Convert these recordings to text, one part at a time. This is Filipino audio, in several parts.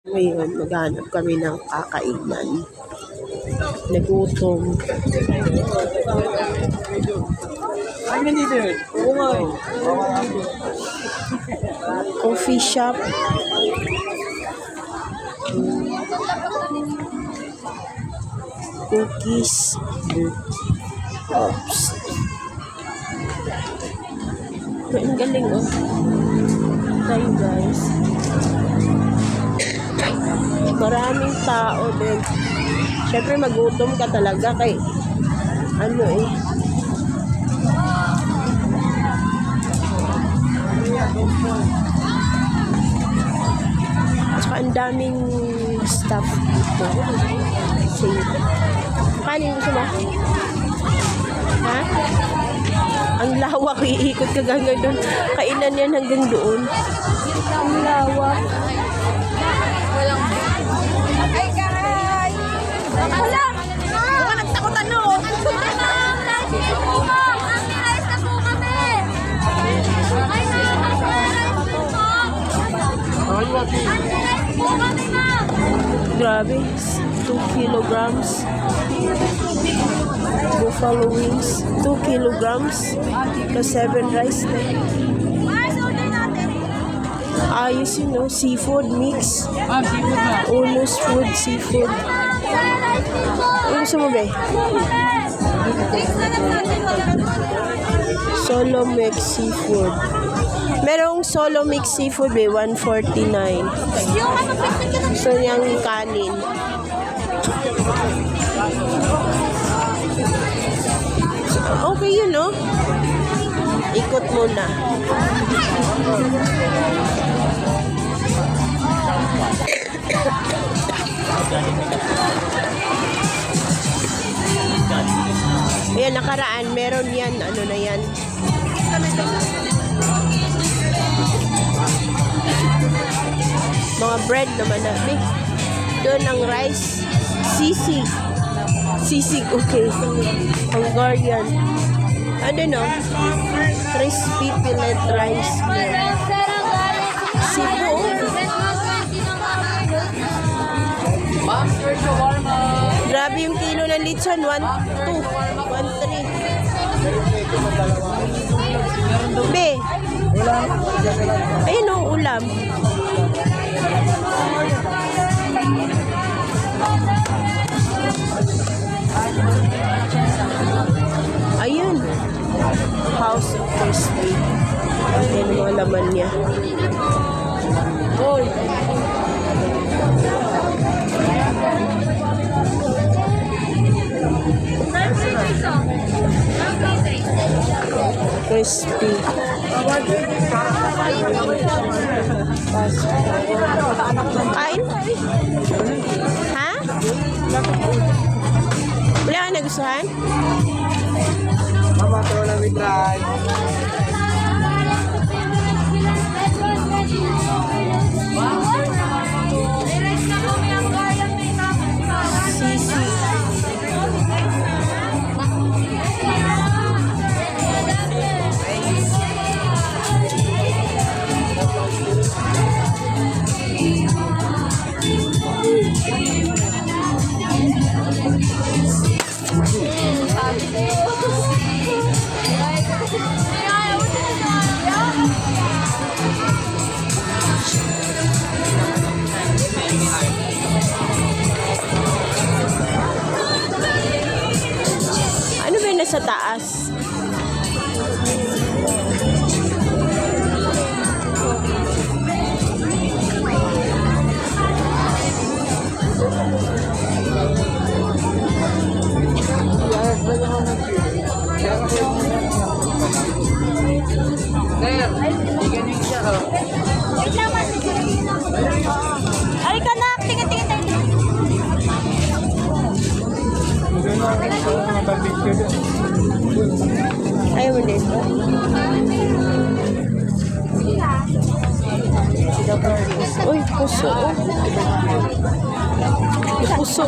Ngayon, maghanap kami ng kakainan. Nagutom. Coffee shop. Cookies. Oops. Ang galing, oh. Tayo, guys. Maraming tao din. Siyempre, magutom ka talaga kay ano eh. Saka ang daming stuff dito. Kanin gusto mo? Ha? Ang lawak, iikot ka hanggang doon. Kainan yan hanggang doon. Ang lawak. Ay, guys! Wala! Baka nagtakutan no! Ma'am! Rice po, ma'am! May rice na po kami! Ay, ma'am! Rice po po! May rice po kami, ma'am! Grabe. 2 kilograms. Buffalo wings. 2 kilograms. Plus 7 rice na. Rice order natin! Ayos yun, no? Seafood mix. Unos food, seafood. Rice po! Ano gusto mo, be? Mix na lang natin. Solo mix seafood. Merong solo mix seafood, be. 149. Yung ano, picnic ka ng So, yung kanin. Okay yun, no? Ikot muna. Ayan, nakaraan. Meron yan. Ano na yan? Mga bread naman na. Doon ang rice. Sisig. Sisig, okay. Hungarian. Ano no? Crispy fillet rice. Cebu. Grabe yung kilo ng lechon. 1, 2, 1, 3. Be. Ayun o, ulam. Ayun. House of Crispy. Ayan ang mga laman niya. Hoy! Crispy. Kain? Ha? Wala ka nagustuhan? Mama, throw na with rice. Sisig. Ano ba yung nasa taas? Ay ka na! Tingin-tingin tayo! Ayaw mo dito? Uy, puso. Puso.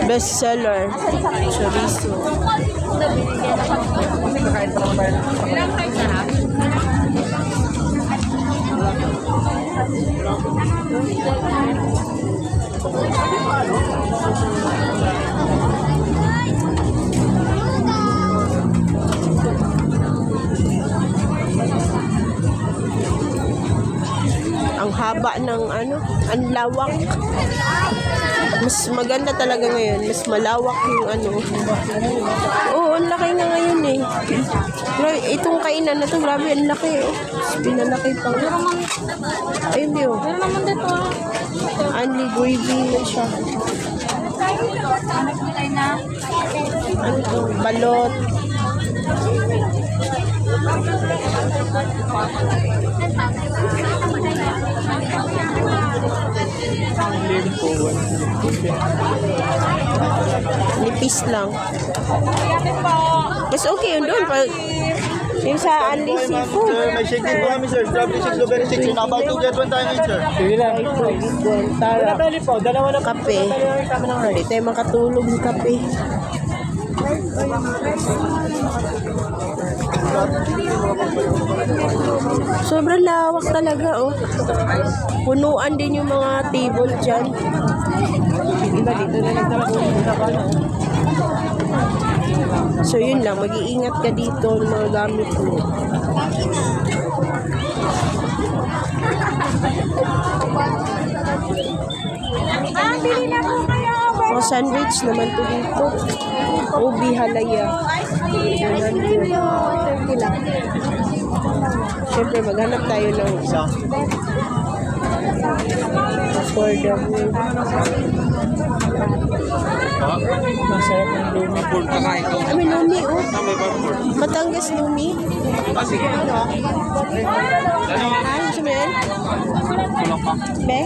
Best seller. Chorizo. Kakain pa naman tayo. Ang haba ng ano, ang lawak. Mas maganda talaga ngayon. Mas malawak yung ano. Oo, ang laki na ngayon eh. Grabe, itong kainan na to, grabe, ang laki oh. Mas pinalaki pa. Ayun yun. Pero naman dito. Only gravy na siya. Ano to? Balot. Nipis lang. Mas okay yun doon. Yung sa Anli Seafood. Sir, may shake din po kami, sir. Strawberry shake, blueberry shake. You're about to get one time each, sir. Tara. Dalawa na kape. Hindi tayo makatulog ng kape. Sobrang lawak talaga, oh. Punuan din yung mga table dyan. Iba dito na nagtapunan. So, yun lang. Mag-iingat ka dito ng mga gamit mo. Bili na po kayo. Mga sandwich naman to dito. Ubi halaya. Siyempre, maghanap tayo ng affordable. Masarap ng lumi po. Kakain ko. May lumi, oh. Matangas lumi. Ano siya mo yan? Be?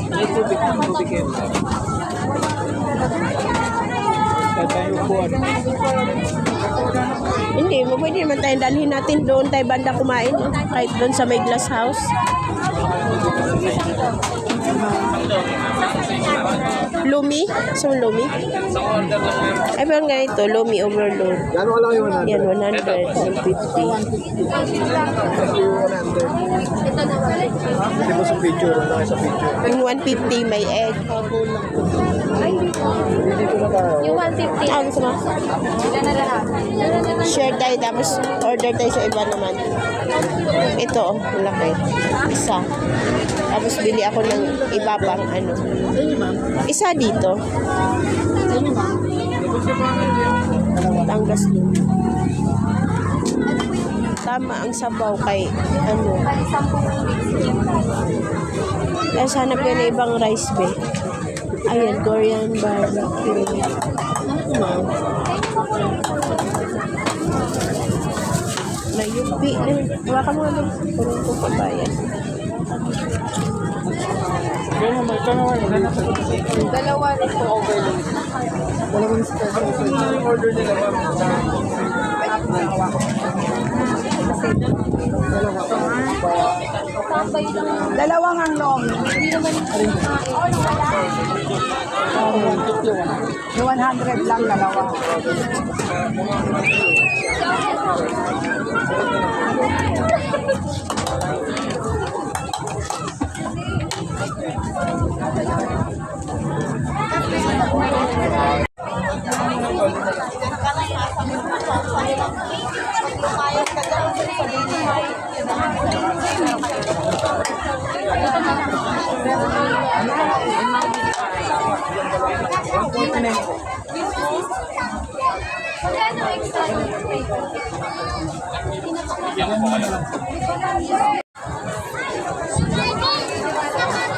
Hindi, pwede naman tayo dalhin natin doon tayo banda kumain. Kahit doon sa may glass house. Lumi? So, lumi? Ay, parang ganito. Lumi overload. Yan, wala yung 100. Yan, 100. 150. Hindi mo sa picture. Wala kayo sa picture. Yung 150 may egg. Hindi ko na tayo. Yung 150. Ah, gusto mo? Sila na lahat. Share tayo, tapos order tayo sa iba naman. Ito, oh, malaki. Isa. Tapos bili ako ng iba pang ano. Isa dito. Tanggas din. Tama ang sabaw kay ano. Tapos hanap ko na ibang rice be. Ayan, Korean barbecue. Mayupi na. Wala ka mo ano. Purong ko pabayan. Dalawa rin po overload. Dalawang special. Order nila ba? Dalawang ang long. Yung 100 lang dalawa.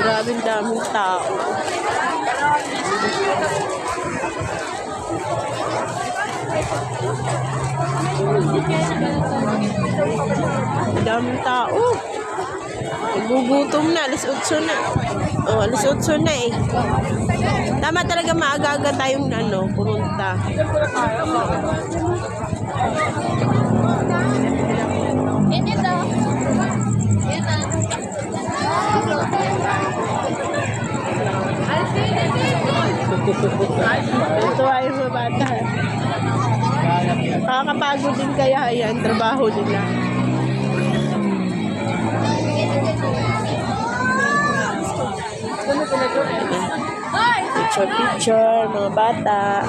Grabe daming tao. Daming tao. Nagugutom na. Alas 8 na. Oh, alas 8 na eh. Tama talaga maaga-aga tayong ano, pumunta. Ito ay mga bata. Nakakapagod din kaya yan, trabaho nila. Picture, mga bata.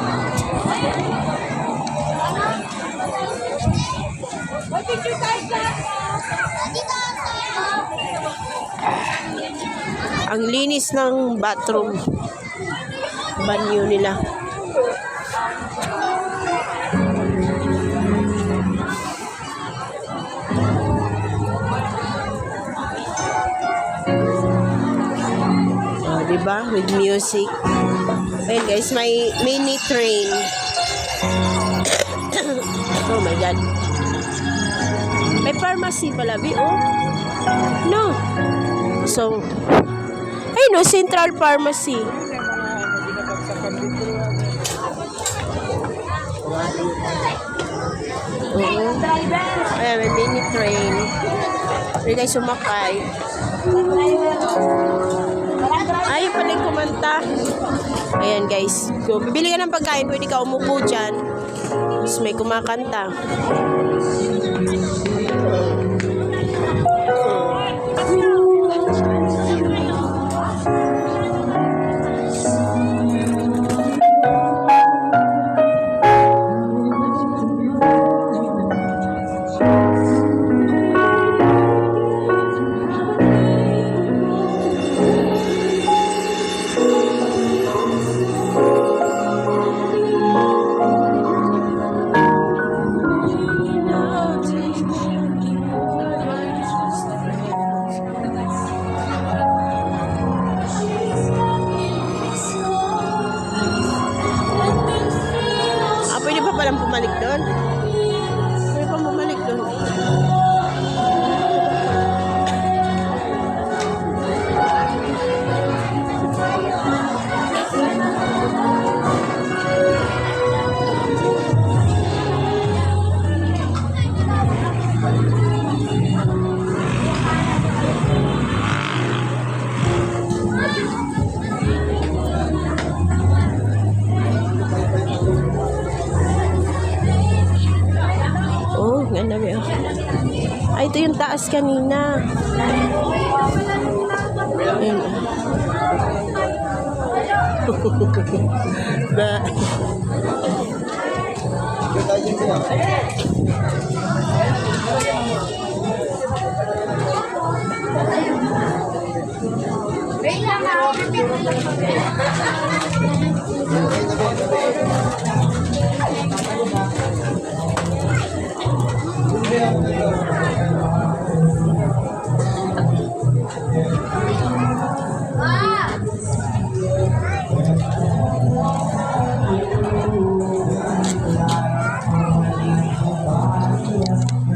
Ang linis ng bathroom. Banyo nila. Diba? With music. Ayun guys, may mini train. Oh my God. May pharmacy pala, Bi, oh. No. So, ayun, no, Central Pharmacy. Ayan, may mini train. Pwede guys sumakay. Ayun pala yung kumanta. Ayan guys. Kung bibili ka ng pagkain, pwede ka umupo dyan. Tapos may kumakanta. Pwede pa palang bumalik doon? Pwede pa bumalik doon? Ganda ba yun? Ay, ito yung taas kanina. Ayun. Ba?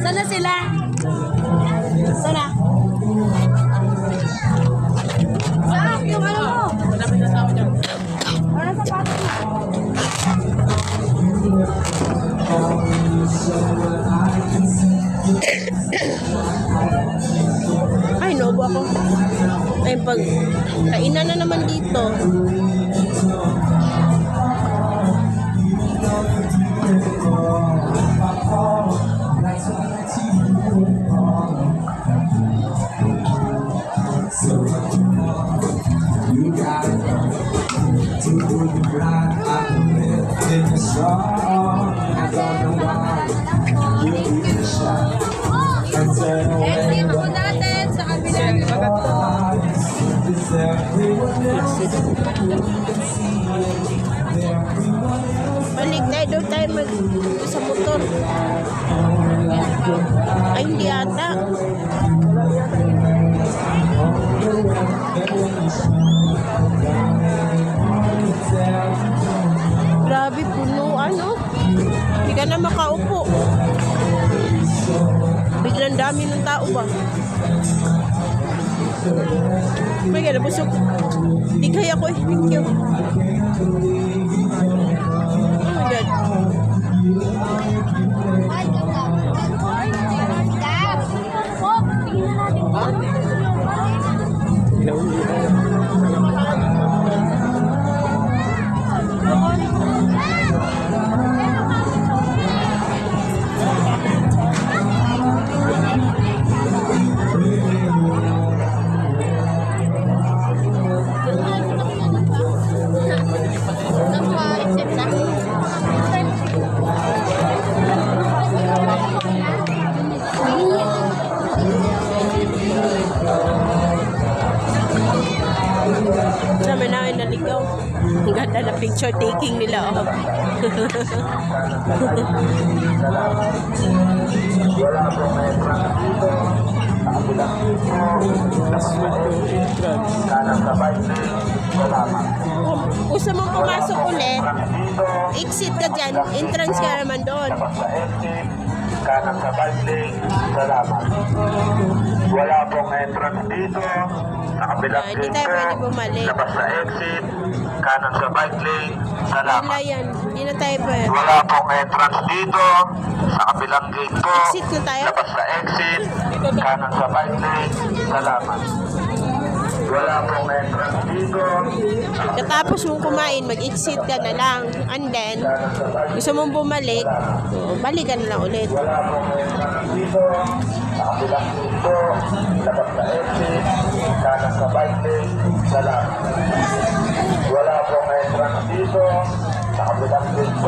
Sana sila? Sana? Saan? Yung ano mo? Ano sa pato mo? Ay, nobo ako. Ay, pag kainan na naman dito. You got it to do the grind. I'm in the song. I don't know why you need a shot and turn away. Dito po natin sa kabila. Is everyone else you can see everyone else? Balik tayo doon tayo sa motor. Ay, hindi ata. Grabe, puno, ano? Hindi ka na makaupo. Biglang dami ng tao ba? May gana, busog. Di kaya ko eh. Thank you. Oh my God. Sabi namin naligaw. Ang ganda na picture taking nila. Oh. Gusto mong pumasok ulit, exit ka dyan, entrance ka naman doon. Kanan sa bike lane, salamat. Wala pong entrance dito. Sa kabilang Hindi gate tayo po, pwede bumalik. labas sa exit, kanan sa bike lane, Wala salamat. yan, hindi na tayo pwede. Wala pong entrance dito. Sa kabilang gate po, Exit na tayo? labas sa exit, kanan sa bike lane, salamat. Wala pong entrance dito. Katapos mong kumain, mag-exit ka na lang. And then, gusto mong bumalik, balikan na lang ulit. Wala pong entrance dito. Sa kabilang gate po, labas sa exit, kanan sa bike lane, salamat. Wala pong entrance dito. Sa kabilang gate po.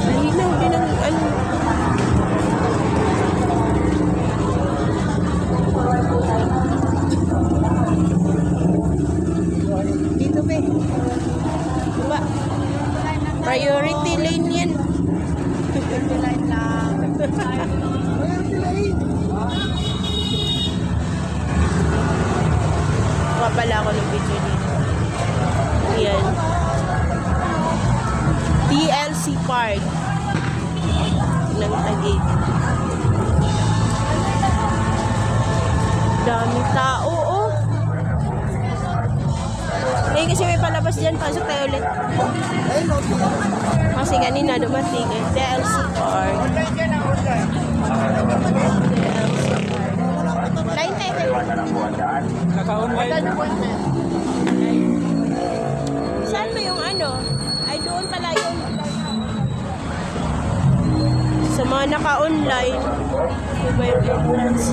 Mahinaw din ang ano. Dito be. Diba? Priority lane yan. Kuha pala ako ng video dito. Yan. TLC Park ng Taguig. Dami tao, oh. Ngayon kasi may palabas dyan, pasok tayo ulit. Kasi kanina dumating eh. TLC Park. Line tayo. Saan ba yung ano? Ay, doon pala yun. Sa mga naka-online, ito ba yung entrance?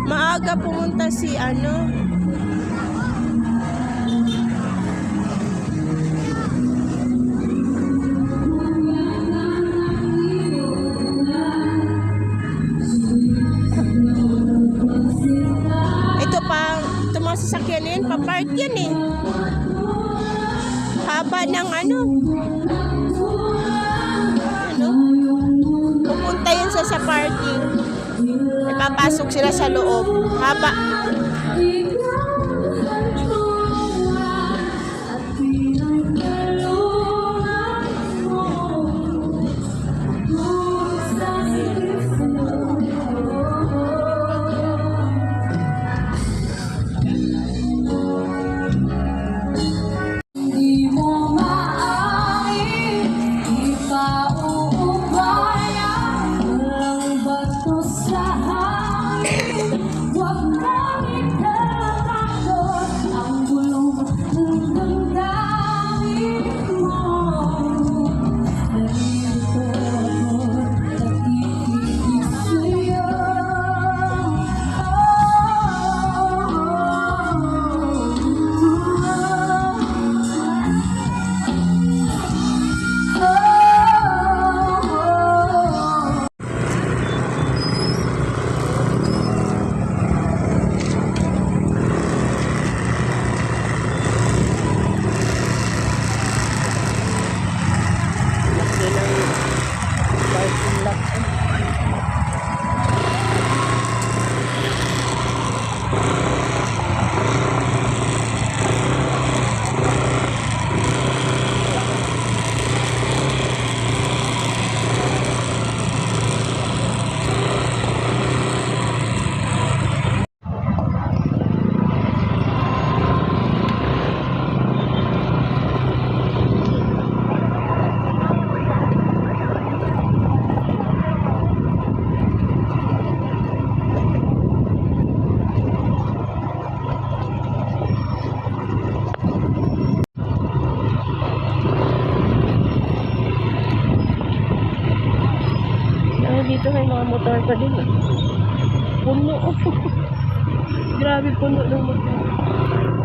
Maaga pumunta si ano. Ito pa, ito mga sasakyan na yun, pa-park yan eh. Haba ng ano. Ano? Pupunta yun sa parking. Papasok sila sa loob. Haba. Di mo maaari ipauubayan walang bato sa hangin. Huwag nang Dito may mga motor pa din. Puno. Grabe puno ng motor.